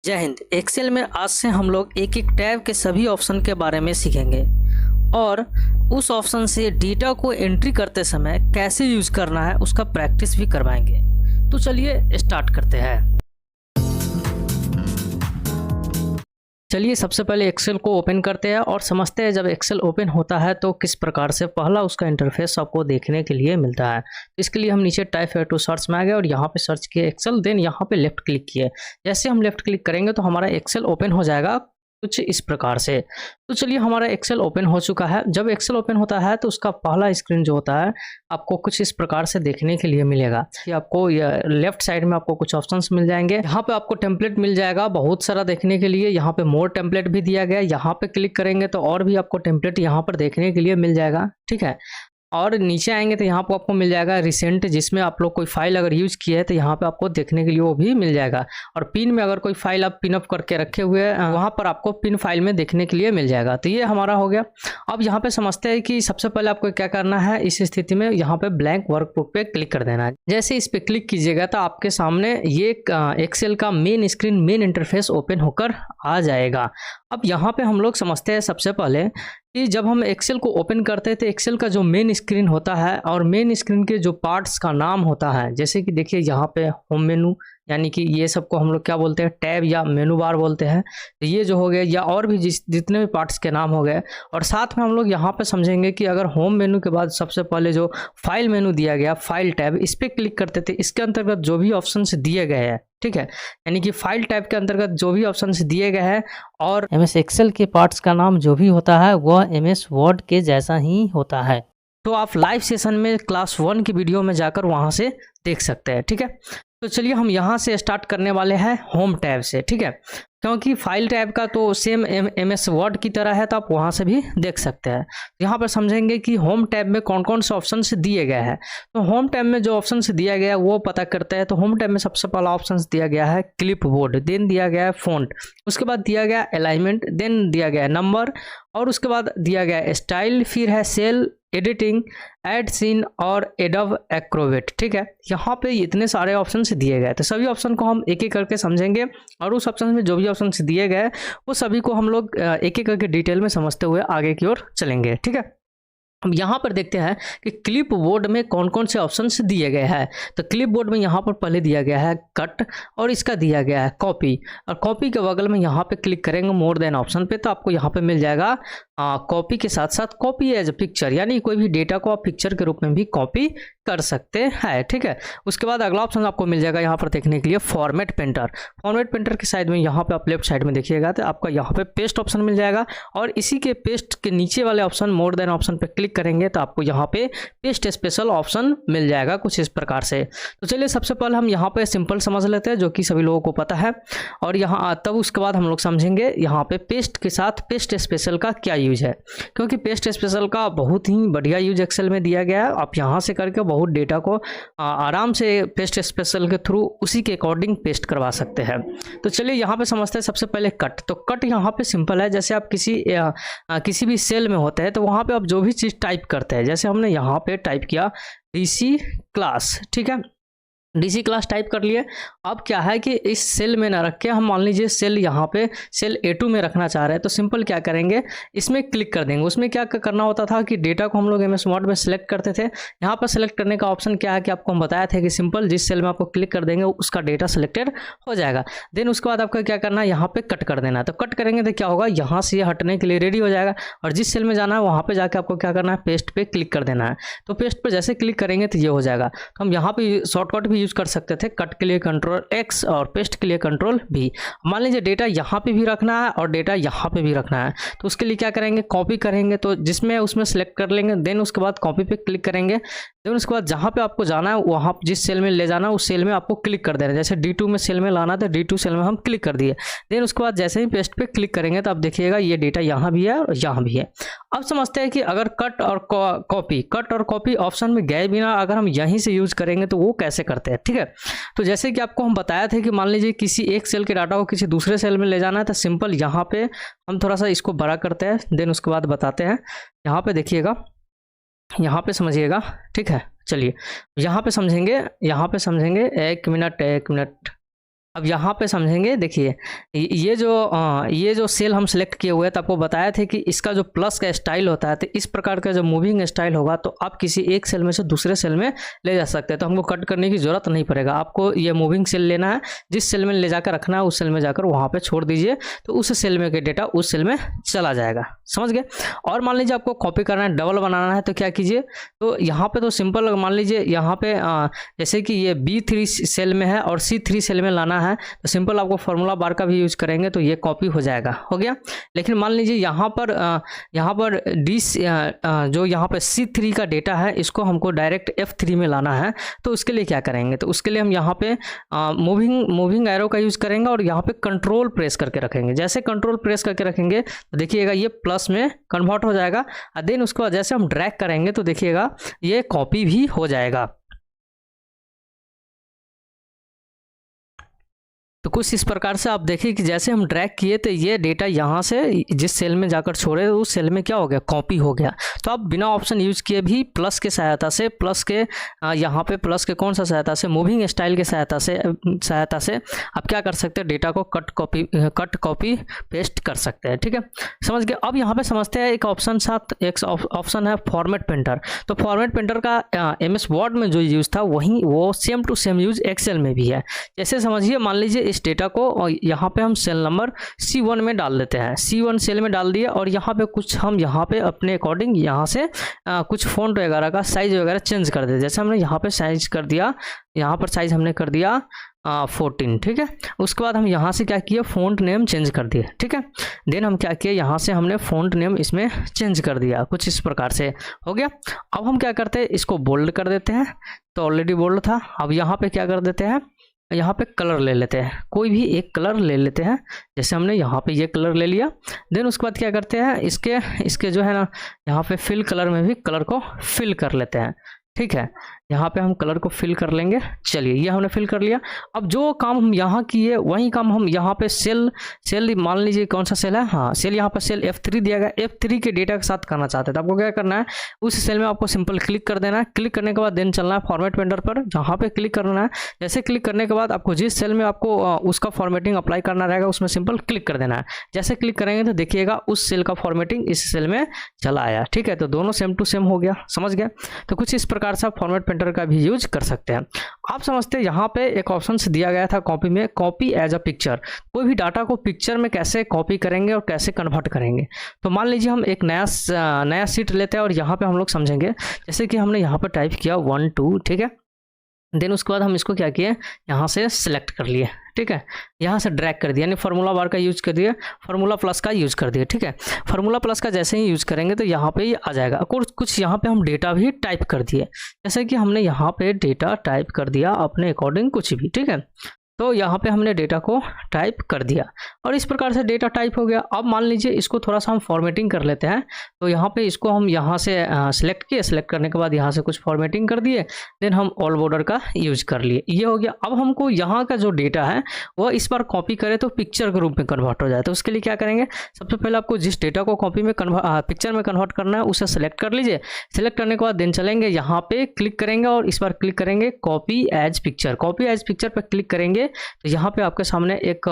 जय हिंद। एक्सेल में आज से हम लोग एक एक टैब के सभी ऑप्शन के बारे में सीखेंगे और उस ऑप्शन से डेटा को एंट्री करते समय कैसे यूज करना है उसका प्रैक्टिस भी करवाएंगे। तो चलिए स्टार्ट करते हैं। चलिए सबसे पहले एक्सेल को ओपन करते हैं और समझते हैं जब एक्सेल ओपन होता है तो किस प्रकार से पहला उसका इंटरफेस आपको देखने के लिए मिलता है। इसके लिए हम नीचे टाइप टू सर्च में आ गए और यहाँ पे सर्च किए एक्सेल, देन यहाँ पे लेफ्ट क्लिक किए। जैसे हम लेफ्ट क्लिक करेंगे तो हमारा एक्सेल ओपन हो जाएगा कुछ इस प्रकार से। तो चलिए हमारा एक्सेल ओपन हो चुका है। जब एक्सेल ओपन होता है तो उसका पहला स्क्रीन जो होता है आपको कुछ इस प्रकार से देखने के लिए मिलेगा कि आपको लेफ्ट साइड में आपको कुछ ऑप्शंस मिल जाएंगे। यहाँ पे आपको टेम्पलेट मिल जाएगा बहुत सारा देखने के लिए। यहाँ पे मोर टेम्पलेट भी दिया गया है। यहाँ पे क्लिक करेंगे तो और भी आपको टेम्पलेट यहाँ पर देखने के लिए मिल जाएगा, ठीक है। और नीचे आएंगे तो यहाँ पर आपको मिल जाएगा रिसेंट, जिसमें आप लोग कोई फाइल अगर यूज किए हैं तो यहाँ पे आपको देखने के लिए वो भी मिल जाएगा। और पिन में अगर कोई फाइल आप पिन अप करके रखे हुए हैं वहाँ पर आपको पिन फाइल में देखने के लिए मिल जाएगा। तो ये हमारा हो गया। अब यहाँ पे समझते हैं कि सबसे पहले आपको क्या करना है। इस स्थिति में यहाँ पे ब्लैंक वर्कबुक पे क्लिक कर देना है। जैसे इस पे क्लिक कीजिएगा तो आपके सामने ये एक्सेल का main screen, main interface open होकर आ जाएगा। अब यहाँ पे हम लोग समझते हैं सबसे पहले कि जब हम एक्सेल को ओपन करते हैं तो एक्सेल का जो मेन स्क्रीन होता है और मेन स्क्रीन के जो पार्ट्स का नाम होता है, जैसे कि देखिए यहाँ पे होम मेनू, यानी कि ये सबको हम लोग क्या बोलते हैं, टैब या मेनू बार बोलते हैं। तो ये जो हो गया या और भी जितने भी पार्ट्स के नाम हो गए। और साथ में हम लोग यहाँ पे समझेंगे कि अगर होम मेनू के बाद सबसे पहले जो फाइल मेनू दिया गया, फाइल टैब, इस पर क्लिक करते थे, इसके अंतर्गत जो भी ऑप्शन दिए गए हैं, ठीक है, यानी कि फाइल टैब के अंतर्गत जो भी ऑप्शन दिए गए हैं और एमएस एक्सेल के पार्ट्स का नाम जो भी होता है वह एमएस वर्ड के जैसा ही होता है। तो आप लाइव सेशन में क्लास 1 की वीडियो में जाकर वहां से देख सकते हैं, ठीक है। तो चलिए हम यहाँ से स्टार्ट करने वाले हैं होम टैब से, ठीक है, क्योंकि फाइल टैब का तो सेम एमएस वर्ड की तरह है तो आप वहाँ से भी देख सकते हैं। यहाँ पर समझेंगे कि होम टैब में कौन कौन से ऑप्शन दिए गए हैं। तो होम टैब में जो ऑप्शन दिया गया है वो पता करते हैं। तो होम टैब में सबसे पहला ऑप्शन दिया गया है क्लिप बोर्ड, देन दिया गया है फॉन्ट, उसके बाद दिया गया अलाइनमेंट, देन दिया गया है नंबर, और उसके बाद दिया गया है स्टाइल, फिर है सेल, एडिटिंग, एड सीन और एडव एक्रोबेट, ठीक है। यहाँ पे इतने सारे ऑप्शन दिए गए। तो सभी ऑप्शन को हम एक एक करके समझेंगे और उस ऑप्शन में जो भी ऑप्शन दिए गए वो सभी को हम लोग एक एक करके डिटेल में समझते हुए आगे की ओर चलेंगे, ठीक है। अब यहाँ पर देखते हैं कि क्लिप बोर्ड में कौन कौन से ऑप्शंस दिए गए हैं। तो क्लिप बोर्ड में यहाँ पर पहले दिया गया है कट और इसका दिया गया है कॉपी। और कॉपी के बगल में यहाँ पे क्लिक करेंगे मोर देन ऑप्शन पे तो आपको यहाँ पे मिल जाएगा कॉपी के साथ साथ कॉपी एज पिक्चर, यानी कोई भी डेटा को आप पिक्चर के रूप में भी कॉपी कर सकते हैं, ठीक है। उसके बाद अगला ऑप्शन आपको मिल जाएगा यहाँ पर देखने के लिए फॉर्मेट पेंटर। फॉर्मेट पेंटर के साइड में यहाँ पे आप लेफ्ट साइड में देखिएगा तो आपका यहाँ पे पेस्ट ऑप्शन मिल जाएगा और इसी के पेस्ट के नीचे वाले ऑप्शन मोर देन ऑप्शन पे क्लिक करेंगे तो आपको यहाँ पे पेस्ट स्पेशल ऑप्शन मिल जाएगा कुछ इस प्रकार से। तो चलिए सबसे पहले हम यहाँ पे सिंपल समझ लेते हैं जो कि सभी लोगों को पता है, और यहाँ तब उसके बाद हम लोग समझेंगे यहाँ पे पेस्ट के साथ पेस्ट स्पेशल का क्या यूज है, क्योंकि पेस्ट स्पेशल का बहुत ही बढ़िया यूज एक्सेल में दिया गया है। आप यहाँ से करके बहुत डेटा को आराम से पेस्ट स्पेशल के थ्रू उसी के अकॉर्डिंग पेस्ट करवा सकते हैं। तो चलिए यहाँ पे समझते हैं सबसे पहले कट। तो कट यहाँ पे सिंपल है, जैसे आप किसी भी सेल में होते हैं तो वहाँ पे आप जो भी चीज़ टाइप करते हैं, जैसे हमने यहाँ पे टाइप किया डीसी क्लास, ठीक है, डीसी क्लास टाइप कर लिए। अब क्या है कि इस सेल में ना रख के हम मान लीजिए सेल यहाँ पे सेल A2 में रखना चाह रहे हैं तो सिंपल क्या करेंगे, इसमें क्लिक कर देंगे। उसमें क्या करना होता था कि डेटा को हम लोग एमएस वर्ड में सेलेक्ट करते थे। यहाँ पर सेलेक्ट करने का ऑप्शन क्या है कि आपको हम बताया था कि सिंपल जिस सेल में आपको क्लिक कर देंगे उसका डेटा सेलेक्टेड हो जाएगा। देन उसके बाद आपका क्या करना है, यहाँ पे कट कर देना है। तो कट करेंगे तो क्या होगा, यहाँ से ये हटने के लिए रेडी हो जाएगा और जिस सेल में जाना है वहाँ पर जाकर आपको क्या करना है, पेस्ट पे क्लिक कर देना है। तो पेस्ट पर जैसे क्लिक करेंगे तो ये हो जाएगा। तो हम यहाँ पे शॉर्टकट भी यूज कर सकते थे, कट के लिए कंट्रोल X और पेस्ट के लिए कंट्रोल V। मान लीजिए डेटा यहाँ पे भी रखना है और डेटा यहाँ पे भी रखना है तो उसके लिए क्या करेंगे, कॉपी करेंगे। तो जिसमें उसमें सेलेक्ट कर लेंगे, देन उसके बाद कॉपी पे क्लिक करेंगे। देन उसके बाद जहाँ पे आपको जाना है वहाँ जिस सेल में ले जाना है उस सेल में आपको क्लिक कर देना है। जैसे D2 में सेल में लाना तो D2 सेल में हम क्लिक कर दिए। देन उसके बाद जैसे ही पेस्ट पे क्लिक करेंगे तो आप देखिएगा ये डेटा यहाँ भी है और यहाँ भी है। अब समझते हैं कि अगर कट और कॉपी ऑप्शन में गए बिना अगर हम यहीं से यूज करेंगे तो वो कैसे करते हैं, ठीक है। तो जैसे कि आपको हम बताया था कि मान लीजिए किसी एक सेल के डाटा को किसी दूसरे सेल में ले जाना है तो सिंपल यहाँ पे हम थोड़ा सा इसको बड़ा करते हैं, देन उसके बाद बताते हैं। यहाँ पे देखिएगा, यहाँ पे समझिएगा, ठीक है। चलिए यहाँ पे समझेंगे, एक मिनट अब यहाँ पे समझेंगे, देखिए ये जो सेल हम सेलेक्ट किए हुए हैं, तो आपको बताया थे कि इसका जो प्लस का स्टाइल होता है, तो इस प्रकार का जो मूविंग स्टाइल होगा तो आप किसी एक सेल में से दूसरे सेल में ले जा सकते हैं। तो हमको कट करने की जरूरत नहीं पड़ेगा। आपको ये मूविंग सेल लेना है, जिस सेल में ले जाकर रखना है उस सेल में जाकर वहाँ पे छोड़ दीजिए, तो उस सेल में के डेटा उस सेल में चला जाएगा। समझ गए। और मान लीजिए आपको कॉपी करना है, डबल बनाना है, तो क्या कीजिए, तो यहाँ पे तो सिंपल मान लीजिए यहाँ पे जैसे कि ये B3 सेल में है और C3 सेल में लाना है, तो सिंपल आपको फार्मूला बार का भी यूज करेंगे तो ये कॉपी हो जाएगा, हो गया। लेकिन मान लीजिए यहाँ पर जो यहाँ पे C3 का डेटा है इसको हमको डायरेक्ट F3 में लाना है, तो उसके लिए क्या करेंगे, तो उसके लिए हम यहाँ पे मूविंग एरो का यूज करेंगे और यहाँ पे कंट्रोल प्रेस करके रखेंगे। जैसे कंट्रोल प्रेस करके रखेंगे तो देखिएगा ये प्लस में कन्वर्ट हो जाएगा, और देन उसके बाद जैसे हम ड्रैग करेंगे तो देखिएगा ये कॉपी भी हो जाएगा। तो कुछ इस प्रकार से आप देखिए कि जैसे हम ड्रैग किए तो ये डेटा यहाँ से जिस सेल में जाकर छोड़े उस सेल में क्या हो गया, कॉपी हो गया। तो आप बिना ऑप्शन यूज किए भी प्लस के सहायता से, प्लस के यहाँ पे प्लस के कौन सा सहायता से, मूविंग स्टाइल के सहायता से आप क्या कर सकते हैं, डेटा को कट कॉपी पेस्ट कर सकते हैं। ठीक है, समझ गए। अब यहाँ पे समझते हैं एक ऑप्शन है फॉर्मेट पेंटर। तो फॉर्मेट पेंटर का MS वर्ड में जो यूज था वो same to same use Excel में भी है। जैसे समझिए, मान लीजिए इस डेटा को यहाँ पे हम सेल नंबर C1 में डाल देते हैं, C1 सेल में डाल दिया, और यहाँ पे कुछ हम यहाँ पे अपने अकॉर्डिंग यहाँ से कुछ फॉन्ट वगैरह का साइज वगैरह चेंज कर देते। जैसे हमने यहाँ पे साइज कर दिया, यहाँ पर साइज हमने कर दिया 14। ठीक है, उसके बाद हम यहाँ से क्या किया, फ़ॉन्ट नेम चेंज कर दिए। ठीक है, देन हम क्या किए, यहाँ से हमने फ़ॉन्ट नेम इसमें चेंज कर दिया, कुछ इस प्रकार से हो गया। अब हम क्या करते हैं, इसको बोल्ड कर देते हैं, तो ऑलरेडी बोल्ड था। अब यहाँ पे क्या कर देते हैं, यहाँ पे कलर ले लेते हैं, कोई भी एक कलर ले लेते हैं। जैसे हमने यहाँ पे ये कलर ले लिया, देन उसके बाद क्या करते हैं, इसके जो है ना, यहाँ पे फिल कलर में भी कलर को फिल कर लेते हैं। ठीक है, यहाँ पे हम कलर को फिल कर लेंगे। चलिए, ये हमने फिल कर लिया। अब जो काम हम यहाँ किए वही काम हम यहाँ पे सेल मान लीजिए कौन सा सेल है, हाँ सेल, यहाँ पर सेल F3 दिया गया, F3 के डेटा के साथ करना चाहते हैं तो आपको क्या करना है, उस सेल में आपको सिंपल क्लिक कर देना है। क्लिक करने के बाद देन चलना है फॉर्मेट पेंटर पर, जहाँ पे क्लिक करना है। जैसे क्लिक करने के बाद आपको जिस सेल में आपको उसका फॉर्मेटिंग अप्लाई करना रहेगा उसमें सिंपल क्लिक कर देना है। जैसे क्लिक करेंगे तो देखिएगा उस सेल का फॉर्मेटिंग इस सेल में चला आया। ठीक है, तो दोनों सेम टू सेम हो गया, समझ गए। तो कुछ इस प्रकार से आप फॉर्मेट पेंटर का भी यूज कर सकते हैं। आप समझते हैं यहाँ पे एक ऑप्शन दिया गया था कॉपी में, कॉपी एज अ पिक्चर। कोई भी डाटा को पिक्चर में कैसे कॉपी करेंगे और कैसे कन्वर्ट करेंगे। तो मान लीजिए हम एक नया सीट लेते हैं और यहाँ पे हम लोग समझेंगे, जैसे कि हमने यहाँ पर टाइप किया 1 2। ठीक है, देन उसके बाद हम इसको क्या किए, यहाँ से सिलेक्ट कर लिए। ठीक है, यहाँ से ड्रैग कर दिया, यानी फार्मूला बार का यूज कर दिया, फार्मूला प्लस का यूज कर दिया। ठीक है, फार्मूला प्लस का जैसे ही यूज करेंगे तो यहाँ पे ही आ जाएगा। कुछ यहाँ पे हम डेटा भी टाइप कर दिए, जैसे कि हमने यहाँ पे डेटा टाइप कर दिया अपने अकॉर्डिंग कुछ भी। ठीक है, तो यहाँ पे हमने डेटा को टाइप कर दिया और इस प्रकार से डेटा टाइप हो गया। अब मान लीजिए इसको थोड़ा सा हम फॉर्मेटिंग कर लेते हैं, तो यहाँ पे इसको हम यहाँ से सिलेक्ट किए, सिलेक्ट करने के बाद यहाँ से कुछ फॉर्मेटिंग कर दिए, देन हम ऑल बॉर्डर का यूज कर लिए, ये हो गया। अब हमको यहाँ का जो डेटा है वो इस बार कॉपी करे तो पिक्चर के रूप में कन्वर्ट हो जाए। तो उसके लिए क्या करेंगे, सबसे पहले आपको जिस डेटा को कॉपी में पिक्चर में कन्वर्ट करना है उसे सेलेक्ट कर लीजिए। सेलेक्ट करने के बाद देन चलेंगे, यहाँ पे क्लिक करेंगे और इस बार क्लिक करेंगे copy as picture. Copy as picture पर क्लिक करेंगे तो यहाँ पे आपके सामने एक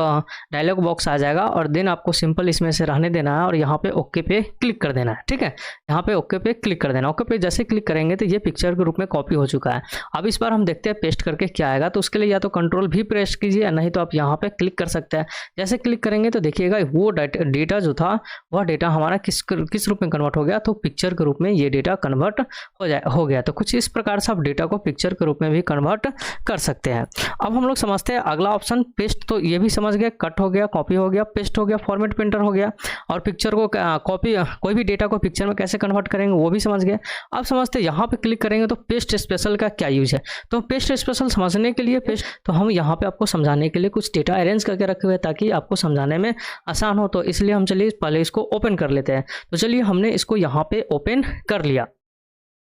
डायलॉग बॉक्स आ जाएगा और देन आपको सिंपल इसमें से रहने देना है और यहाँ पे ओके पे क्लिक कर देना है। ठीक है, यहाँ पे ओके पे क्लिक कर देना। ओके पे जैसे क्लिक करेंगे तो ये पिक्चर के रूप में कॉपी हो चुका है। अब इस बार हम देखते हैं पेस्ट करके क्या आएगा। तो उसके लिए या तो कंट्रोल भी प्रेस कीजिए या नहीं तो आप यहाँ पे क्लिक कर सकते हैं। जैसे क्लिक करेंगे तो देखिएगा वो डेटा जो था वह डेटा हमारा किस रूप में कन्वर्ट हो गया, तो पिक्चर के रूप में ये डेटा कन्वर्ट हो गया। तो कुछ इस प्रकार से आप डेटा को पिक्चर के रूप में भी कन्वर्ट कर सकते हैं। अब हम लोग समझते हैं अगला ऑप्शन पेस्ट। तो ये भी समझ गए, कट हो गया, कॉपी हो गया, पेस्ट हो गया, फॉर्मेट पेंटर हो गया और पिक्चर को कॉपी, कोई भी डेटा को पिक्चर में कैसे कन्वर्ट करेंगे वो भी समझ गए। अब समझते हैं यहाँ पे क्लिक करेंगे तो पेस्ट स्पेशल का क्या यूज है। तो पेस्ट स्पेशल समझने के लिए तो हम यहाँ पे आपको समझाने के लिए कुछ डेटा अरेंज करके रखे हुए ताकि आपको समझाने में आसान हो। तो इसलिए हम चलिए पहले इसको ओपन कर लेते हैं। तो चलिए हमने इसको यहाँ पे ओपन कर लिया,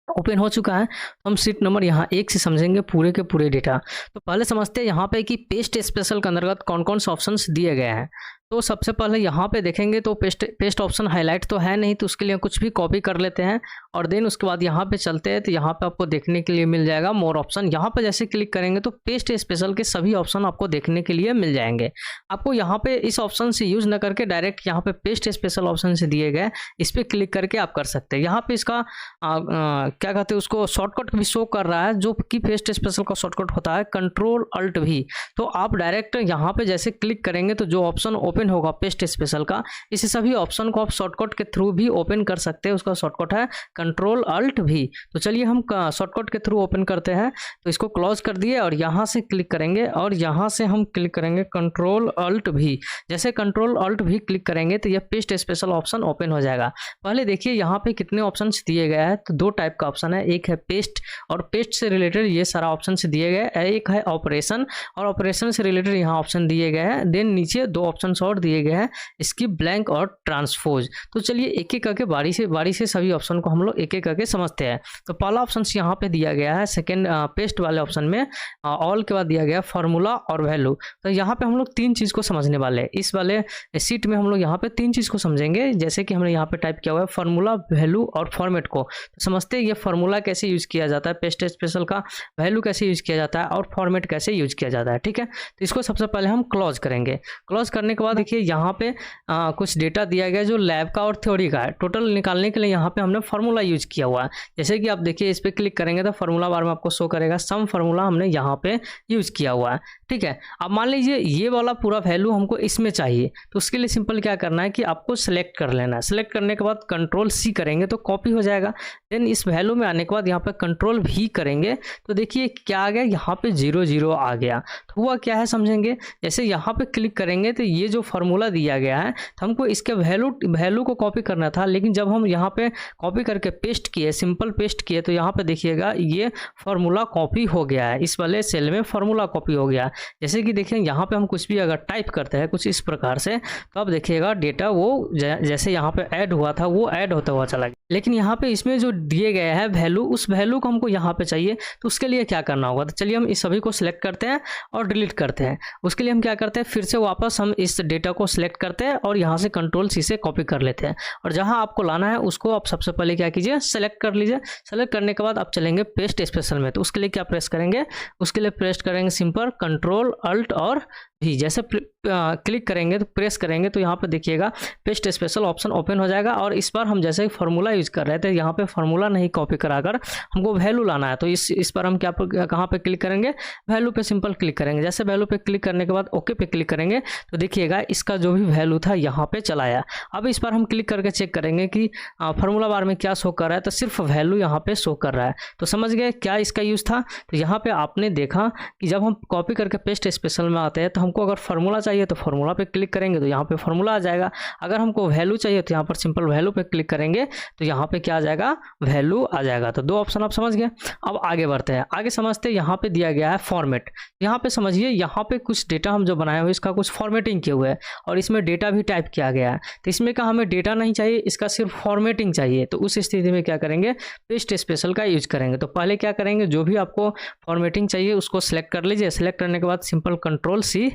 ओपन हो चुका है। हम सीट नंबर यहाँ 1 से समझेंगे पूरे के पूरे डेटा। तो पहले समझते हैं यहाँ पे कि पेस्ट स्पेशल के अंतर्गत कौन कौन से ऑप्शंस दिए गए हैं। तो सबसे पहले यहाँ पे देखेंगे तो पेस्ट ऑप्शन हाईलाइट तो है नहीं, तो उसके लिए कुछ भी कॉपी कर लेते हैं और देन उसके बाद यहाँ पे चलते हैं। तो यहाँ पे आपको देखने के लिए मिल जाएगा मोर ऑप्शन। यहाँ पे जैसे क्लिक करेंगे तो पेस्ट स्पेशल के सभी ऑप्शन आपको देखने के लिए मिल जाएंगे। आपको यहाँ पे इस ऑप्शन से यूज न करके डायरेक्ट यहाँ पे पेस्ट स्पेशल ऑप्शन से दिए गए इस पर क्लिक करके आप कर सकते हैं। यहाँ पे इसका क्या कहते हैं उसको शॉर्टकट भी शो कर रहा है, जो कि पेस्ट स्पेशल का शॉर्टकट होता है Ctrl+Alt+V। तो आप डायरेक्ट यहाँ पे जैसे क्लिक करेंगे तो जो ऑप्शन ओपन होगा पेस्ट स्पेशल का, इस सभी ऑप्शन को आप शॉर्टकट के थ्रू भी ओपन कर सकते हैं। उसका शॉर्टकट है Ctrl+Alt+V। तो चलिए हम शॉर्टकट के थ्रू ओपन करते हैं। तो इसको क्लोज कर दिए और यहाँ से क्लिक करेंगे और यहाँ से हम क्लिक करेंगे Ctrl+Alt+V। जैसे Ctrl+Alt+V क्लिक करेंगे तो यह पेस्ट स्पेशल ऑप्शन ओपन हो जाएगा। पहले देखिए यहाँ पे कितने ऑप्शन दिए गए हैं। तो दो टाइप का ऑप्शन है, एक है पेस्ट और पेस्ट से रिलेटेड ये सारा ऑप्शन दिए गए, एक है ऑपरेशन और ऑपरेशन से रिलेटेड यहाँ ऑप्शन दिए गए हैं। देन नीचे दो ऑप्शन और दिए गए हैं, स्किप, ब्लैंक और ट्रांसपोज। तो चलिए एक एक करके बारी से सभी ऑप्शन को हम लोग एक एक करके समझते हैं। तो पहला ऑप्शन यहाँ पे दिया गया है सेकेंड पेस्ट वाले ऑप्शन में ऑल के बाद दिया गया फॉर्मूला और वैल्यू। तो यहाँ पे हम लोग तीन चीज को समझने वाले हैं। इस वाले सीट में हम लोग यहाँ पे तीन चीज को समझेंगे, जैसे कि हमने यहाँ पे टाइप किया हुआ है फॉर्मूला, वैल्यू और फॉर्मेट को। तो समझते हैं ये फॉर्मूला कैसे यूज किया जाता है पेस्ट स्पेशल का, वैल्यू कैसे यूज किया जाता है और फॉर्मेट कैसे यूज किया जाता है। ठीक है, तो इसको सबसे पहले हम क्लोज करेंगे। क्लोज करने के बाद देखिए यहाँ पे कुछ डेटा दिया गया जो लैब का और थ्योरी का है। टोटल निकालने के लिए यहाँ पे हमने फॉर्मूला यूज किया हुआ है। जैसे कि आप देखिए इस पर क्लिक करेंगे तो फॉर्मूला बार में आपको शो करेगा, सम फॉर्मूला हमने यहाँ पे यूज किया हुआ है। ठीक है, अब मान लीजिए ये वाला पूरा वैल्यू हमको इसमें चाहिए, तो उसके लिए सिंपल क्या करना है कि आपको सेलेक्ट कर लेना है। सेलेक्ट करने के बाद Ctrl+C करेंगे तो कॉपी हो जाएगा। देन इस वैल्यू में आने के बाद यहाँ पे Ctrl+V करेंगे तो देखिए क्या आ गया, यहाँ पे 0 आ गया। तो हुआ क्या है समझेंगे, जैसे यहाँ पे क्लिक करेंगे तो ये जो फॉर्मूला दिया गया है तो हमको इसके वैल्यू को कॉपी करना था, लेकिन जब हम यहाँ पे कॉपी करके पेस्ट किए, सिंपल पेस्ट किए, तो यहाँ पे देखिएगा ये फॉर्मूला कॉपी हो गया है। इस वाले सेल में फॉर्मूला कॉपी हो गया। जैसे कि देखिए यहाँ पे हम कुछ भी अगर टाइप करते हैं कुछ इस प्रकार से, तो अब देखिएगा डेटा वो जैसे यहाँ पे ऐड हुआ था वो ऐड होता हुआ चला गया। लेकिन यहाँ पे इसमें जो दिए गए हैं वैल्यू, उस वैल्यू को हमको यहाँ पे चाहिए, तो उसके लिए क्या करना होगा। तो चलिए हम इस सभी को सिलेक्ट करते हैं और डिलीट करते हैं। उसके लिए हम क्या करते हैं, फिर से वापस हम इस डेटा को सिलेक्ट करते हैं और यहाँ से Ctrl+C से कॉपी कर लेते हैं और जहाँ आपको लाना है उसको आप सबसे पहले क्या कीजिए, सेलेक्ट कर लीजिए। सेलेक्ट करने के बाद आप चलेंगे पेस्ट स्पेशल में। तो उसके लिए क्या प्रेस करेंगे, उसके लिए प्रेस करेंगे सिंपल Ctrl+Alt और भी। जैसे क्लिक करेंगे तो प्रेस करेंगे तो यहाँ पे देखिएगा पेस्ट स्पेशल ऑप्शन ओपन हो जाएगा। और इस बार हम जैसे फॉर्मूला यूज कर रहे थे, यहाँ पे फॉर्मूला नहीं कॉपी कराकर हमको वैल्यू लाना है। तो इस पर हम कहाँ पे क्लिक करेंगे, वैल्यू पे सिंपल क्लिक करेंगे। जैसे वैल्यू पे क्लिक करने के बाद ओके पे क्लिक करेंगे तो देखिएगा इसका जो भी वैल्यू था यहाँ पे चला आया। अब इस पर हम क्लिक करके चेक करेंगे कि फॉर्मूला बार में क्या शो कर रहा है, तो सिर्फ वैल्यू यहाँ पे शो कर रहा है। तो समझ गए क्या इसका यूज था। तो यहाँ पे आपने देखा कि जब हम कॉपी करके पेस्ट स्पेशल में आते हैं तो हमको अगर फॉर्मूला चाहिए तो फॉर्मूला पे क्लिक करेंगे तो यहाँ पे फॉर्मूला आ जाएगा। अगर हमको वैल्यू चाहिए तो यहाँ पर सिंपल वैल्यू पे क्लिक करेंगे तो यहाँ पे क्या आ जाएगा, वैल्यू आ जाएगा। तो दो ऑप्शन आप समझ गए। अब आगे बढ़ते हैं, आगे समझते हैं। यहाँ पे दिया गया है फॉर्मेट। यहाँ पे समझिए यहाँ पे कुछ डेटा हम जो बनाए हुए इसका कुछ फॉर्मेटिंग किए हुए है और इसमें डेटा भी टाइप किया गया है। तो इसमें का हमें डेटा नहीं चाहिए, इसका सिर्फ फॉर्मेटिंग चाहिए। तो उस स्थिति में क्या करेंगे, पेस्ट स्पेशल का यूज करेंगे। तो पहले क्या करेंगे, जो भी आपको फॉर्मेटिंग चाहिए उसको सिलेक्ट कर लीजिए। सिलेक्ट करने के बाद सिंपल Ctrl+C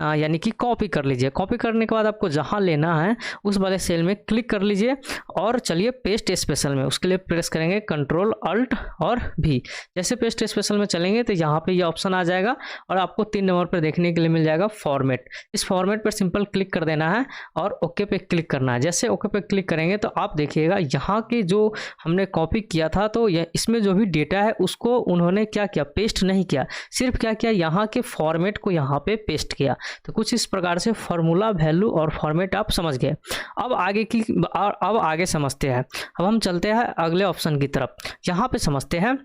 यानी कि कॉपी कर लीजिए। कॉपी करने के बाद आपको जहां लेना है उस वाले सेल में क्लिक कर लीजिए और चलिए पेस्ट स्पेशल में। उसके लिए प्रेस करेंगे Ctrl+Alt और V। जैसे पेस्ट स्पेशल में चलेंगे तो यहाँ पे ये ऑप्शन आ जाएगा और आपको 3 नंबर पर देखने के लिए मिल जाएगा फॉर्मेट। इस फॉर्मेट पर सिंपल क्लिक कर देना है और ओके पे क्लिक करना है। जैसे ओके पे क्लिक करेंगे तो आप देखिएगा यहाँ के जो हमने कॉपी किया था तो इसमें जो भी डेटा है उसको उन्होंने क्या किया, पेस्ट नहीं किया, सिर्फ क्या किया, यहाँ के फॉर्मेट को यहाँ पे पेस्ट किया। तो कुछ इस प्रकार से फॉर्मूला, वैल्यू और फॉर्मेट आप समझ गए। अब आगे समझते हैं। अब हम चलते हैं अगले ऑप्शन की तरफ। यहाँ पे समझते हैं,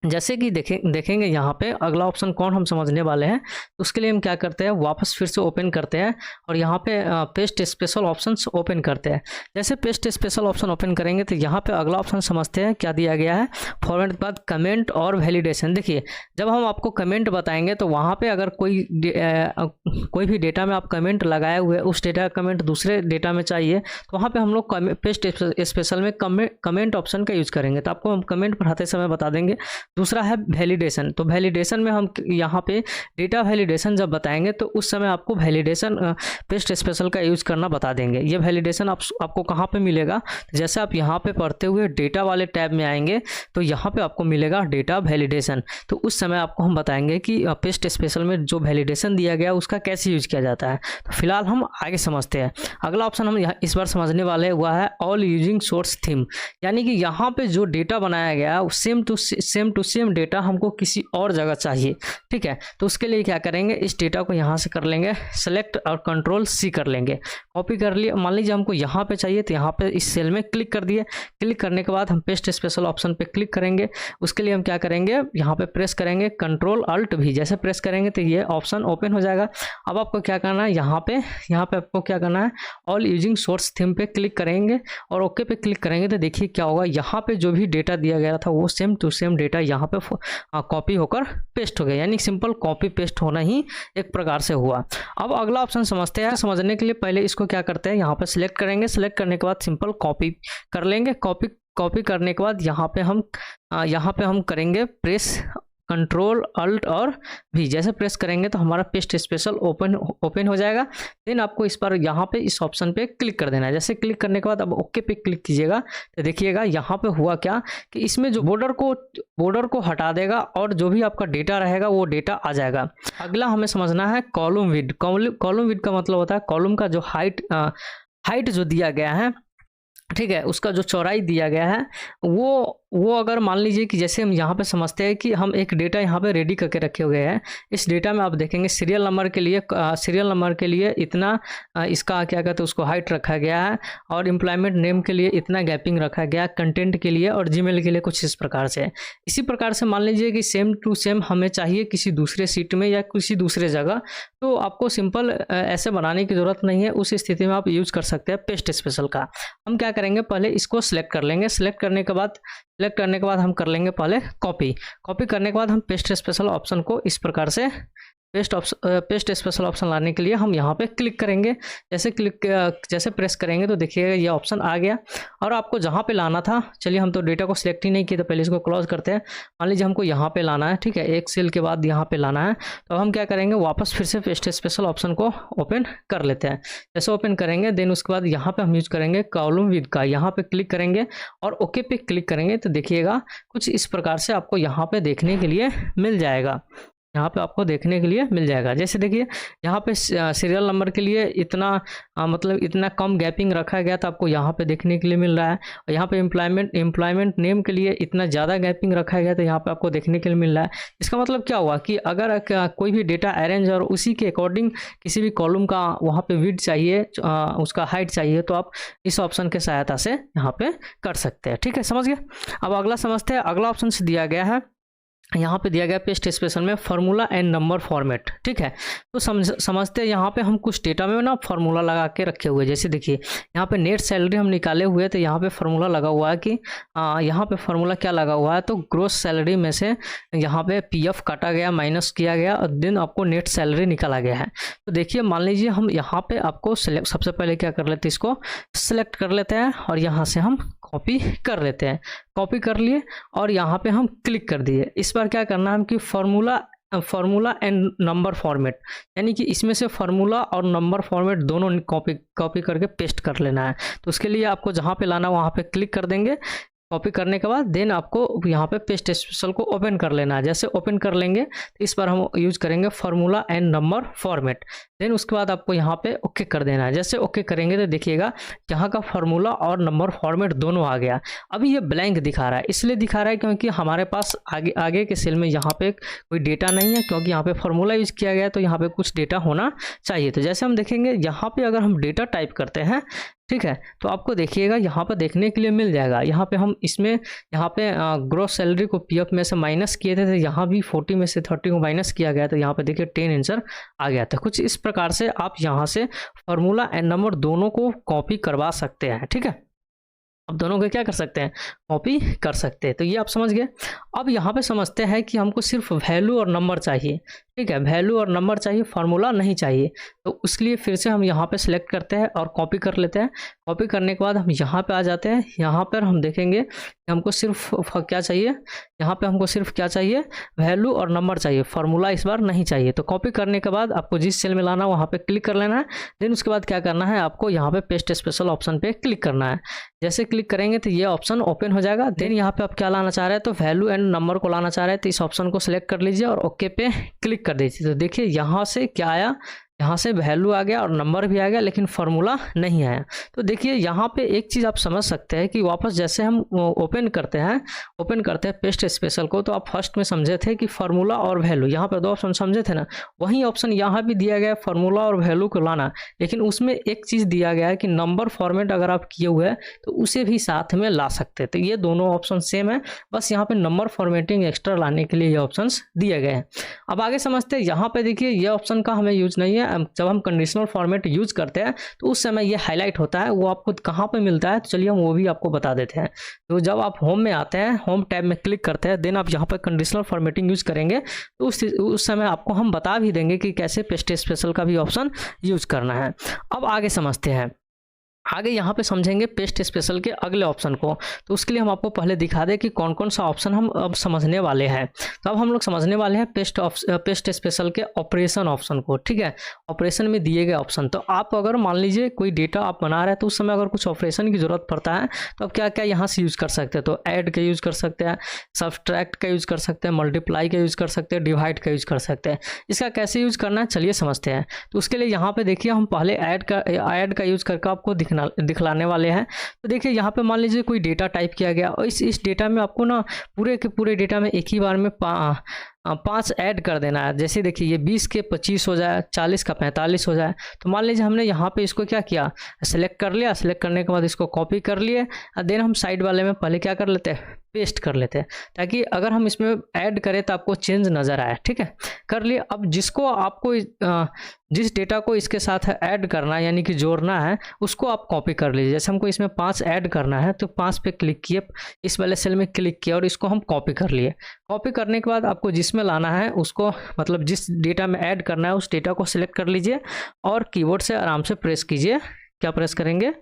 जैसे कि देखेंगे यहाँ पे अगला ऑप्शन कौन हम समझने वाले हैं। तो उसके लिए हम क्या करते हैं, वापस फिर से ओपन करते हैं और यहाँ पे पेस्ट स्पेशल ऑप्शंस ओपन करते हैं। जैसे पेस्ट स्पेशल ऑप्शन ओपन करेंगे तो यहाँ पे अगला ऑप्शन समझते हैं क्या दिया गया है, फॉर्मेट के बाद कमेंट और वैलिडेशन। देखिए जब हम आपको कमेंट बताएंगे तो वहाँ पे अगर कोई भी डेटा में आप कमेंट लगाए हुए उस डेटा का कमेंट दूसरे डेटा में चाहिए तो वहाँ पे हम लोग पेस्ट स्पेशल में कमेंट ऑप्शन का यूज करेंगे। तो आपको हम कमेंट पढ़ाते समय बता देंगे। दूसरा है वैलिडेशन। तो वैलिडेशन में हम यहाँ पे डेटा वैलिडेशन जब बताएंगे तो उस समय आपको वैलिडेशन पेस्ट स्पेशल का यूज़ करना बता देंगे। ये वैलिडेशन आपको कहाँ पे मिलेगा, जैसे आप यहाँ पे पढ़ते हुए डेटा वाले टैब में आएंगे तो यहाँ पे आपको मिलेगा डेटा वैलिडेशन। तो उस समय आपको हम बताएंगे कि पेस्ट स्पेशल में जो वैलिडेशन दिया गया उसका कैसे यूज किया जाता है। तो फिलहाल हम आगे समझते हैं। अगला ऑप्शन हम इस बार समझने वाले हुआ है ऑल यूजिंग सोर्स थीम, यानी कि यहाँ पे जो डेटा बनाया गया सेम टू सेम डेटा हमको किसी और जगह चाहिए। ठीक है, तो उसके लिए क्या करेंगे, इस डेटा को यहाँ से कर लेंगे सेलेक्ट और कंट्रोल सी कर लेंगे, कॉपी कर लिए। मान लीजिए हमको यहाँ पे चाहिए तो यहाँ पे इस सेल में क्लिक कर दिए। क्लिक करने के बाद हम पेस्ट स्पेशल ऑप्शन पे क्लिक करेंगे। उसके लिए हम क्या करेंगे, यहाँ पे प्रेस करेंगे कंट्रोल अल्ट भी, जैसे प्रेस करेंगे तो ये ऑप्शन ओपन हो जाएगा। अब आपको क्या करना है, यहाँ पे आपको क्या करना है, ऑल यूजिंग सोर्स थीम पे क्लिक करेंगे और ओके पे क्लिक करेंगे तो देखिए क्या होगा, यहाँ पे जो भी डेटा दिया गया था वो सेम टू सेम डेटा यहाँ पे कॉपी होकर पेस्ट हो गया, यानी सिंपल कॉपी पेस्ट होना ही एक प्रकार से हुआ। अब अगला ऑप्शन समझते हैं। समझने के लिए पहले इसको क्या करते हैं, यहाँ पे सिलेक्ट करेंगे। सिलेक्ट करने के बाद सिंपल कॉपी कर लेंगे। कॉपी करने के बाद यहाँ पे हम करेंगे प्रेस कंट्रोल अल्ट और भी, जैसे प्रेस करेंगे तो हमारा पेस्ट स्पेशल ओपन हो जाएगा। देन आपको इस पर यहाँ पे इस ऑप्शन पे क्लिक कर देना है। जैसे क्लिक करने के बाद अब ओके पे क्लिक कीजिएगा तो देखिएगा यहाँ पे हुआ क्या कि इसमें जो बॉर्डर को हटा देगा और जो भी आपका डेटा रहेगा वो डेटा आ जाएगा। अगला हमें समझना है कॉलम विड्थ। कॉलम विड्थ का मतलब होता है कॉलम का जो हाइट जो दिया गया है, ठीक है, उसका जो चौड़ाई दिया गया है वो अगर मान लीजिए कि जैसे हम यहाँ पे समझते हैं कि हम एक डेटा यहाँ पे रेडी करके रखे हुए हैं। इस डेटा में आप देखेंगे सीरियल नंबर के लिए इतना इसका क्या कहते हैं उसको हाइट रखा गया है और एम्प्लॉयमेंट नेम के लिए इतना गैपिंग रखा गया, कंटेंट के लिए और जीमेल के लिए कुछ इस प्रकार से। इसी प्रकार से मान लीजिए कि सेम टू सेम हमें चाहिए किसी दूसरे सीट में या किसी दूसरे जगह, तो आपको सिंपल ऐसे बनाने की ज़रूरत नहीं है। उस स्थिति में आप यूज़ कर सकते हैं पेस्ट स्पेशल का। हम क्या करेंगे, पहले इसको सिलेक्ट कर लेंगे। सिलेक्ट करने के बाद हम कर लेंगे पहले कॉपी करने के बाद हम पेस्ट स्पेशल ऑप्शन को इस प्रकार से पेस्ट स्पेशल ऑप्शन लाने के लिए हम यहाँ पे क्लिक करेंगे। जैसे प्रेस करेंगे तो देखिएगा ये ऑप्शन आ गया और आपको जहाँ पे लाना था, चलिए हम तो डेटा को सिलेक्ट ही नहीं किया तो पहले इसको क्लोज करते हैं। मान लीजिए हमको यहाँ पे लाना है, ठीक है, एक सेल के बाद यहाँ पे लाना है, तो हम क्या करेंगे, वापस फिर से पेस्ट स्पेशल ऑप्शन को ओपन कर लेते हैं। जैसे ओपन करेंगे देन उसके बाद यहाँ पे हम यूज करेंगे कॉलम विद का, यहाँ पे क्लिक करेंगे और ओके पे क्लिक करेंगे तो देखिएगा कुछ इस प्रकार से आपको यहाँ पे देखने के लिए मिल जाएगा। जैसे देखिए यहाँ पे सीरियल नंबर के लिए इतना मतलब इतना कम गैपिंग रखा गया था, आपको यहाँ पे देखने के लिए मिल रहा है। और यहाँ पे एम्प्लॉयमेंट नेम के लिए इतना ज़्यादा गैपिंग रखा गया तो यहाँ पे आपको देखने के लिए मिल रहा है। इसका मतलब क्या हुआ कि अगर कोई भी डेटा अरेंज और उसी के अकॉर्डिंग किसी भी कॉलम का वहाँ पे विड्थ चाहिए, उसका हाइट चाहिए, तो आप इस ऑप्शन के सहायता से यहाँ पे कर सकते हैं। ठीक है, समझ गए। अब अगला समझते हैं। अगला ऑप्शन से दिया गया है, यहाँ पे दिया गया पेस्ट स्पेशल में फार्मूला एंड नंबर फॉर्मेट। ठीक है, तो समझते हैं यहाँ पे हम कुछ डेटा में ना फार्मूला लगा के रखे हुए। जैसे देखिए यहाँ पे नेट सैलरी हम निकाले हुए तो यहाँ पे फार्मूला लगा हुआ है कि यहाँ पे फार्मूला क्या लगा हुआ है, तो ग्रोस सैलरी में से यहाँ पे पीएफ काटा गया, माइनस किया गया और देन आपको नेट सैलरी निकाला गया है। तो देखिए मान लीजिए हम यहाँ पे आपको सबसे पहले क्या कर लेते हैं, इसको सिलेक्ट कर लेते हैं और यहाँ से हम कॉपी कर लेते हैं। कॉपी कर लिए और यहाँ पे हम क्लिक कर दिए। इस बार क्या करना है कि फार्मूला एंड नंबर फॉर्मेट, यानी कि इसमें से फार्मूला और नंबर फॉर्मेट दोनों कॉपी करके पेस्ट कर लेना है। तो उसके लिए आपको जहाँ पे लाना वहाँ पे क्लिक कर देंगे। कॉपी करने के बाद देन आपको यहाँ पे पेस्ट स्पेशल को ओपन कर लेना है। जैसे ओपन कर लेंगे तो इस बार हम यूज करेंगे formula and number format. Then उसके बाद आपको यहाँ पे ओके कर देना है। जैसे ओके करेंगे तो देखिएगा यहाँ का फार्मूला और नंबर फॉर्मेट दोनों आ गया। अभी ये ब्लैंक दिखा रहा है, इसलिए दिखा रहा है क्योंकि हमारे पास आगे के सेल में यहाँ पे कोई डेटा नहीं है, क्योंकि यहाँ पे फार्मूला यूज किया गया है तो यहाँ पे कुछ डेटा होना चाहिए। तो जैसे हम देखेंगे यहाँ पे अगर हम डेटा टाइप करते हैं, ठीक है, तो आपको देखिएगा यहाँ पर देखने के लिए मिल जाएगा। यहाँ पे हम यहाँ पे ग्रोस सैलरी को पीएफ में से माइनस किए थे, तो यहाँ भी 40 में से 30 को माइनस किया गया, तो यहाँ पे देखिए 10 आंसर आ गया था। कुछ इस प्रकार से आप यहाँ से फार्मूला एंड नंबर दोनों को कॉपी करवा सकते हैं। ठीक है, अब दोनों को क्या कर सकते हैं, कॉपी कर सकते हैं। तो ये आप समझ गए। अब यहाँ पे समझते हैं कि हमको सिर्फ वैल्यू और नंबर चाहिए। ठीक ठीक है, वैल्यू और नंबर चाहिए, फार्मूला नहीं चाहिए। तो उसके लिए फिर से हम यहाँ पे सिलेक्ट करते हैं और कॉपी कर लेते हैं। कॉपी करने के बाद हम यहाँ पे आ जाते हैं। यहाँ पर हम देखेंगे कि हमको सिर्फ क्या चाहिए, यहाँ पे हमको सिर्फ क्या चाहिए, वैल्यू और नंबर चाहिए, फार्मूला इस बार नहीं चाहिए। तो कॉपी करने के बाद आपको जिस सेल में लाना है वहाँ पे क्लिक कर लेना है। देन उसके बाद क्या करना है, आपको यहाँ पे पेस्ट स्पेशल ऑप्शन पे क्लिक करना है। जैसे क्लिक करेंगे तो ये ऑप्शन ओपन हो जाएगा। देन यहाँ पे आप क्या लाना चाह रहे हैं, तो वैल्यू एंड नंबर को लाना चाह रहे हैं, तो इस ऑप्शन को सिलेक्ट कर लीजिए और ओके पे क्लिक कर दीजिए। तो देखिए यहाँ से क्या आया, यहाँ से वैल्यू आ गया और नंबर भी आ गया, लेकिन फार्मूला नहीं आया। तो देखिए यहाँ पे एक चीज़ आप समझ सकते हैं कि वापस जैसे हम ओपन करते हैं पेस्ट स्पेशल को, तो आप फर्स्ट में समझे थे कि फार्मूला और वैल्यू, यहाँ पे 2 ऑप्शन समझे थे ना, वही ऑप्शन यहाँ भी दिया गया है, फार्मूला और वैल्यू को लाना। लेकिन उसमें एक चीज़ दिया गया है कि नंबर फॉर्मेट अगर आप किए हुए हैं तो उसे भी साथ में ला सकते हैं। तो ये दोनों ऑप्शन सेम है, बस यहाँ पे नंबर फॉर्मेटिंग एक्स्ट्रा लाने के लिए ये ऑप्शन दिए गए हैं। अब आगे समझते हैं। यहाँ पे देखिए ये ऑप्शन का हमें यूज नहीं है। जब हम कंडीशनल फॉर्मेट यूज करते हैं तो उस समय ये हाईलाइट होता है, वो आपको कहाँ पे मिलता है, तो चलिए हम वो भी आपको बता देते हैं। तो जब आप होम में आते हैं, होम टैब में क्लिक करते हैं, देन आप यहाँ पर कंडीशनल फॉर्मेटिंग यूज करेंगे तो उस समय आपको हम बता भी देंगे कि कैसे पेस्ट स्पेशल का भी ऑप्शन यूज करना है। अब आगे समझते हैं। आगे यहाँ पे समझेंगे पेस्ट स्पेशल के अगले ऑप्शन को। तो उसके लिए हम आपको पहले दिखा दें कि कौन कौन सा ऑप्शन हम अब समझने वाले हैं। तो अब हम लोग समझने वाले हैं पेस्ट स्पेशल के ऑपरेशन ऑप्शन को। ठीक है, ऑपरेशन में दिए गए ऑप्शन। तो आप अगर मान लीजिए कोई डेटा आप बना रहे हैं तो उस समय अगर कुछ ऑपरेशन की जरूरत पड़ता है तो आप क्या क्या यहाँ से यूज़ कर सकते हैं। तो ऐड का यूज़ कर सकते हैं, सब्सट्रैक्ट का यूज़ कर सकते हैं, मल्टीप्लाई का यूज़ कर सकते हैं, डिवाइड का यूज़ कर सकते हैं। इसका कैसे यूज़ करना है चलिए समझते हैं। तो उसके लिए यहाँ पे देखिए हम पहले ऐड का यूज़ करके आपको दिखलाने वाले हैं। तो देखिए यहाँ पे मान लीजिए कोई डेटा टाइप किया गया और इस डेटा में आपको ना पूरे के पूरे डेटा में एक ही बार में 5 ऐड कर देना है। जैसे देखिए ये 20 के 25 हो जाए, 40 का 45 हो जाए। तो मान लीजिए हमने यहाँ पे इसको क्या किया, सेलेक्ट कर लिया। सेलेक्ट करने के बाद इसको कॉपी कर लिए और देन हम साइड वाले में पहले क्या कर लेते हैं, पेस्ट कर लेते हैं, ताकि अगर हम इसमें ऐड करें तो आपको चेंज नज़र आए। ठीक है, कर लिए। अब जिसको आपको जिस डेटा को इसके साथ ऐड करना है यानी कि जोड़ना है उसको आप कॉपी कर लीजिए। जैसे हमको इसमें 5 ऐड करना है तो 5 पे क्लिक किए, इस वाले सेल में क्लिक किया और इसको हम कॉपी कर लिए। कॉपी करने के बाद आपको जिसमें लाना है उसको, मतलब जिस डेटा में ऐड करना है उस डेटा को सिलेक्ट कर लीजिए और कीबोर्ड से आराम से प्रेस कीजिए। क्या प्रेस करेंगे,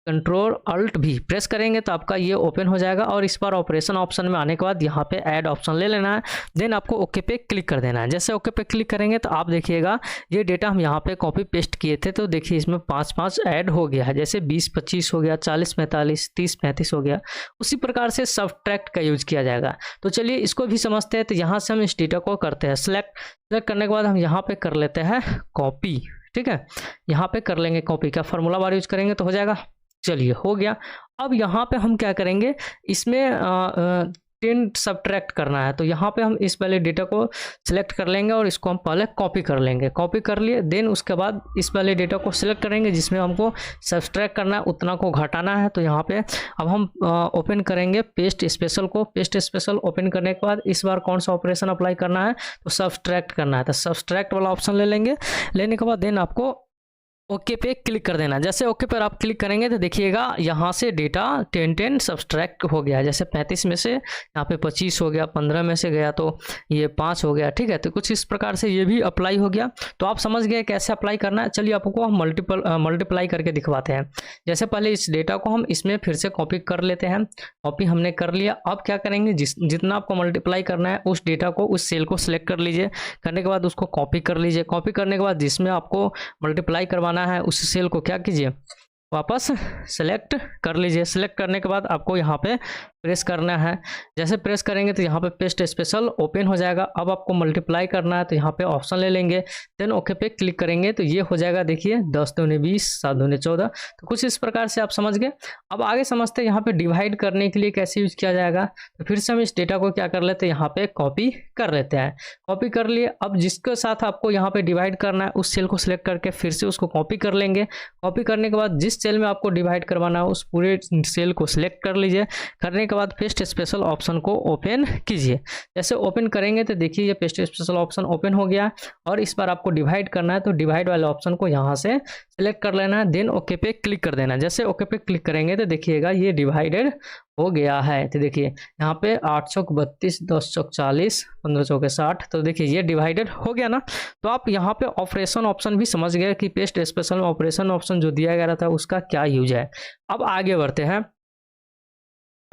कंट्रोल अल्ट भी प्रेस करेंगे तो आपका ये ओपन हो जाएगा। और इस बार ऑपरेशन ऑप्शन में आने के बाद यहाँ पे ऐड ऑप्शन ले लेना है। देन आपको ओके पे क्लिक कर देना है। जैसे ओके पे क्लिक करेंगे तो आप देखिएगा ये डेटा हम यहाँ पे कॉपी पेस्ट किए थे, तो देखिए इसमें 5 ऐड हो गया है। जैसे 20-25 हो गया, 40-45, 30-35 हो गया। उसी प्रकार से सब्ट्रैक्ट का यूज किया जाएगा। तो चलिए इसको भी समझते हैं। तो यहाँ से हम इस डेटा को करते हैं सेलेक्ट करने के बाद हम यहाँ पे कर लेते हैं कॉपी। ठीक है, यहाँ पे कर लेंगे कॉपी। का फार्मूला बार यूज करेंगे तो हो जाएगा। चलिए हो गया। अब यहाँ पे हम क्या करेंगे, इसमें 10 सब्ट्रैक्ट करना है। तो यहाँ पे हम इस वाले डेटा को सिलेक्ट कर लेंगे और इसको हम पहले कॉपी कर लेंगे। कॉपी कर लिए, देन उसके बाद इस वाले डेटा को सिलेक्ट करेंगे जिसमें हमको सब्ट्रैक्ट करना है, उतना को घटाना है। तो यहाँ पे अब हम ओपन करेंगे पेस्ट स्पेशल को। पेस्ट स्पेशल ओपन करने के बाद इस बार कौन सा ऑपरेशन अप्लाई करना है, तो सब्ट्रैक्ट करना है। तो सब्ट्रैक्ट वाला ऑप्शन ले लेंगे। लेने के बाद देन आपको ओके पे क्लिक कर देना। जैसे ओके पर आप क्लिक करेंगे तो देखिएगा यहाँ से डेटा 10 सब्सट्रैक्ट हो गया। जैसे 35 में से यहाँ पे 25 हो गया, 15 में से गया तो ये 5 हो गया। ठीक है, तो कुछ इस प्रकार से ये भी अप्लाई हो गया। तो आप समझ गए कैसे अप्लाई करना है। चलिए आपको हम मल्टीप्लाई करके दिखवाते हैं। जैसे पहले इस डेटा को हम इसमें फिर से कॉपी कर लेते हैं। कॉपी हमने कर लिया। अब क्या करेंगे, जितना आपको मल्टीप्लाई करना है उस डेटा को, उस सेल को सिलेक्ट कर लीजिए। करने के बाद उसको कॉपी कर लीजिए। कॉपी करने के बाद जिसमें आपको मल्टीप्लाई करवाना है उस सेल को क्या कीजिए, वापस सेलेक्ट कर लीजिए। सेलेक्ट करने के बाद आपको यहाँ पे प्रेस करना है। जैसे प्रेस करेंगे तो यहाँ पे पेस्ट स्पेशल ओपन हो जाएगा। अब आपको मल्टीप्लाई करना है तो यहाँ पे ऑप्शन ले लेंगे। देन ओके पे क्लिक करेंगे तो ये हो जाएगा। देखिए 10 दूने 20, 7 दूने 14। तो कुछ इस प्रकार से आप समझ गए। अब आगे समझते हैं यहाँ पे डिवाइड करने के लिए कैसे यूज किया जाएगा। तो फिर से हम इस डेटा को क्या कर लेते हैं, यहाँ पे कॉपी कर लेते हैं। कॉपी कर लिए। अब जिसके साथ आपको यहाँ पे डिवाइड करना है उस सेल को सिलेक्ट करके फिर से उसको कॉपी कर लेंगे। कॉपी करने के बाद जिस सेल में आपको डिवाइड करवाना है उस पूरे सेल को सिलेक्ट कर लीजिए। करने के बाद पेस्ट स्पेशल ऑप्शन को ओपन कीजिए। जैसे ओपन करेंगे तो देखिए ये पेस्ट स्पेशल ऑप्शन ओपन हो गया और इस बार आपको डिवाइड करना है तो डिवाइड वाले ऑप्शन को यहाँ से सिलेक्ट कर लेना है, देन ओके पे क्लिक कर देना है। जैसे ओके पे क्लिक करेंगे तो देखिएगा ये डिवाइडेड हो गया है। तो देखिए यहाँ पे 8 चौक 32, 10 चौक 40, 15 चौक 60, तो देखिए ये डिवाइडेड हो गया ना। तो आप यहाँ पे ऑपरेशन ऑप्शन भी समझ गए कि पेस्ट स्पेशल ऑपरेशन ऑप्शन जो दिया गया था उसका क्या यूज है। अब आगे बढ़ते हैं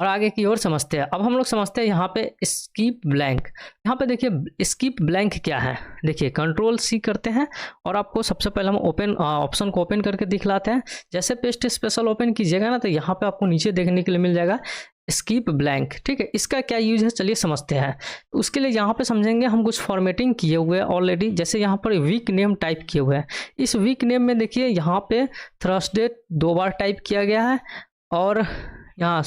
और आगे की ओर समझते हैं। अब हम लोग समझते हैं यहाँ पे स्कीप ब्लैंक। यहाँ पे देखिए स्कीप ब्लैंक क्या है, देखिए कंट्रोल सी करते हैं और आपको सबसे पहले हम ओपन ऑप्शन को ओपन करके दिखलाते हैं। जैसे पेस्ट स्पेशल ओपन कीजिएगा ना तो यहाँ पे आपको नीचे देखने के लिए मिल जाएगा स्कीप ब्लैंक। ठीक है, इसका क्या यूज है चलिए समझते हैं। तो उसके लिए यहाँ पे समझेंगे हम कुछ फॉर्मेटिंग किए हुए हैं ऑलरेडी। जैसे यहाँ पर वीक नेम टाइप किए हुए हैं, इस वीक नेम में देखिए यहाँ पे थर्सडे 2 बार टाइप किया गया है और यहाँ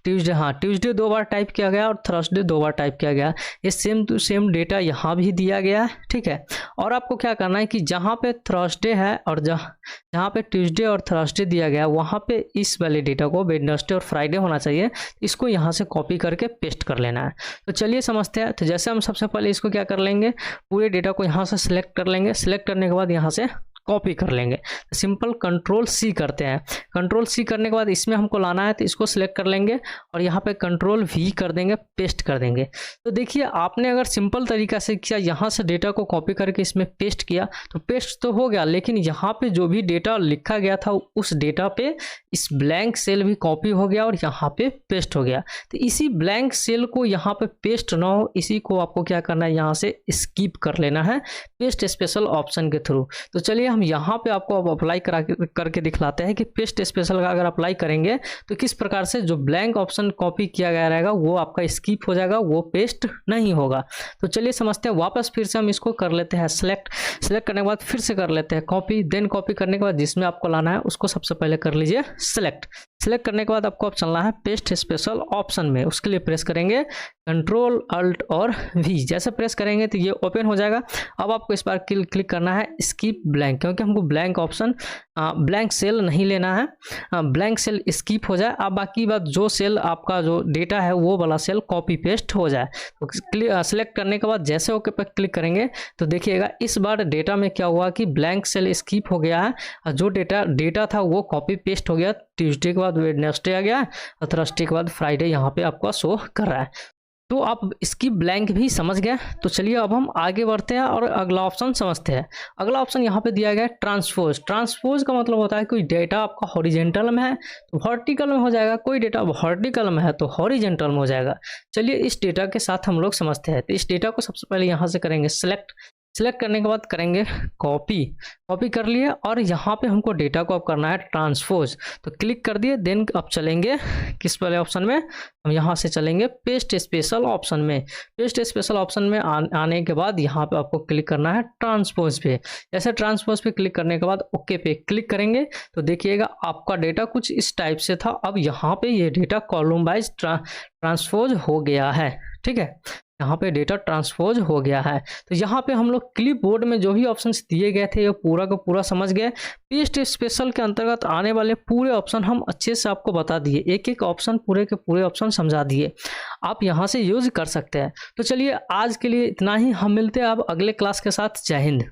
ट्यूसडे, हाँ ट्यूसडे 2 बार टाइप किया गया और थर्सडे 2 बार टाइप किया गया। ये सेम टू सेम डेटा यहाँ भी दिया गया है। ठीक है, और आपको क्या करना है कि जहाँ पे थर्सडे है और जहाँ पे ट्यूसडे और थर्सडे दिया गया वहाँ पे इस वाले डेटा को वेडनेसडे और फ्राइडे होना चाहिए, इसको यहाँ से कॉपी करके पेस्ट कर लेना है। तो चलिए समझते हैं। तो जैसे हम सबसे पहले इसको क्या कर लेंगे, पूरे डेटा को यहाँ से सिलेक्ट कर लेंगे। सिलेक्ट करने के बाद यहाँ से कॉपी कर लेंगे। सिंपल कंट्रोल सी करते हैं। कंट्रोल सी करने के बाद इसमें हमको लाना है तो इसको सिलेक्ट कर लेंगे और यहाँ पे कंट्रोल वी कर देंगे, पेस्ट कर देंगे। तो देखिए आपने अगर सिंपल तरीका से किया, यहाँ से डेटा को कॉपी करके इसमें पेस्ट किया तो पेस्ट तो हो गया, लेकिन यहाँ पे जो भी डेटा लिखा गया था उस डेटा पे इस ब्लैंक सेल भी कॉपी हो गया और यहाँ पे पेस्ट हो गया। तो इसी ब्लैंक सेल को यहाँ पे पेस्ट ना हो, इसी को आपको क्या करना है, यहाँ से स्किप कर लेना है पेस्ट स्पेशल ऑप्शन के थ्रू। तो चलिए हम यहाँ पे आपको अब अप्लाई करके दिखलाते हैं कि पेस्ट स्पेशल का अगर अप्लाई करेंगे तो किस प्रकार से जो ब्लैंक ऑप्शन कॉपी किया गया रहेगा वो आपका स्किप हो जाएगा, वो पेस्ट नहीं होगा। तो चलिए समझते हैं। वापस फिर से हम इसको कर लेते हैं सिलेक्ट करने के बाद फिर से कर लेते हैं कॉपी। देन कॉपी करने के बाद जिसमें आपको लाना है उसको सबसे पहले कर लीजिए सिलेक्ट करने के बाद आपको अब चलना है पेस्ट स्पेशल ऑप्शन में। उसके लिए प्रेस करेंगे कंट्रोल अल्ट और वी। जैसे प्रेस करेंगे तो ये ओपन हो जाएगा। अब आपको इस बार क्लिक करना है स्किप ब्लैंक, क्योंकि हमको ब्लैंक ऑप्शन ब्लैंक सेल नहीं लेना है, ब्लैंक सेल स्किप हो जाए। अब बाकी बात जो सेल आपका जो डेटा है वो वाला सेल कॉपी पेस्ट हो जाए। तो सिलेक्ट करने के बाद जैसे ओके पर क्लिक करेंगे तो देखिएगा इस बार डेटा में क्या हुआ कि ब्लैंक सेल स्किप हो गया है और जो डेटा था वो कॉपी पेस्ट हो गया। ट्यूसडे के बाद वेडनेसडे आ गया और थर्सडे के बाद फ्राइडे यहाँ पे आपका शो कर रहा है। तो आप इसकी ब्लैंक भी समझ गए। तो चलिए अब हम आगे बढ़ते हैं और अगला ऑप्शन समझते हैं। अगला ऑप्शन यहाँ पे दिया गया है ट्रांसपोज। ट्रांसपोज का मतलब होता है कोई डेटा आपका हॉरिजेंटल में है तो वर्टिकल में हो जाएगा, कोई डेटा वर्टिकल में है तो हॉरिजेंटल में हो जाएगा। चलिए इस डेटा के साथ हम लोग समझते हैं। तो इस डेटा को सबसे पहले यहाँ से करेंगे सिलेक्ट करने के बाद करेंगे कॉपी कर लिए और यहाँ पे हमको डेटा को अब करना है ट्रांसपोज। तो क्लिक कर दिए। देन अब चलेंगे किस वाले ऑप्शन में, हम यहाँ से चलेंगे पेस्ट स्पेशल ऑप्शन में। पेस्ट स्पेशल ऑप्शन में आने के बाद यहाँ पे आपको क्लिक करना है ट्रांसपोज पे। जैसे ट्रांसपोज पे क्लिक करने के बाद ओके पे क्लिक करेंगे तो देखिएगा आपका डेटा कुछ इस टाइप से था। अब यहाँ पे ये डेटा कॉलम वाइज ट्रांसपोज हो गया है। ठीक है, यहाँ पे डेटा ट्रांसपोज हो गया है। तो यहाँ पे हम लोग क्लिप बोर्ड में जो भी ऑप्शंस दिए गए थे ये पूरा का पूरा समझ गए। पेस्ट स्पेशल के अंतर्गत आने वाले पूरे ऑप्शन हम अच्छे से आपको बता दिए, एक एक ऑप्शन पूरे के पूरे ऑप्शन समझा दिए, आप यहाँ से यूज कर सकते हैं। तो चलिए आज के लिए इतना ही, हम मिलते हैं अब अगले क्लास के साथ। जय हिंद।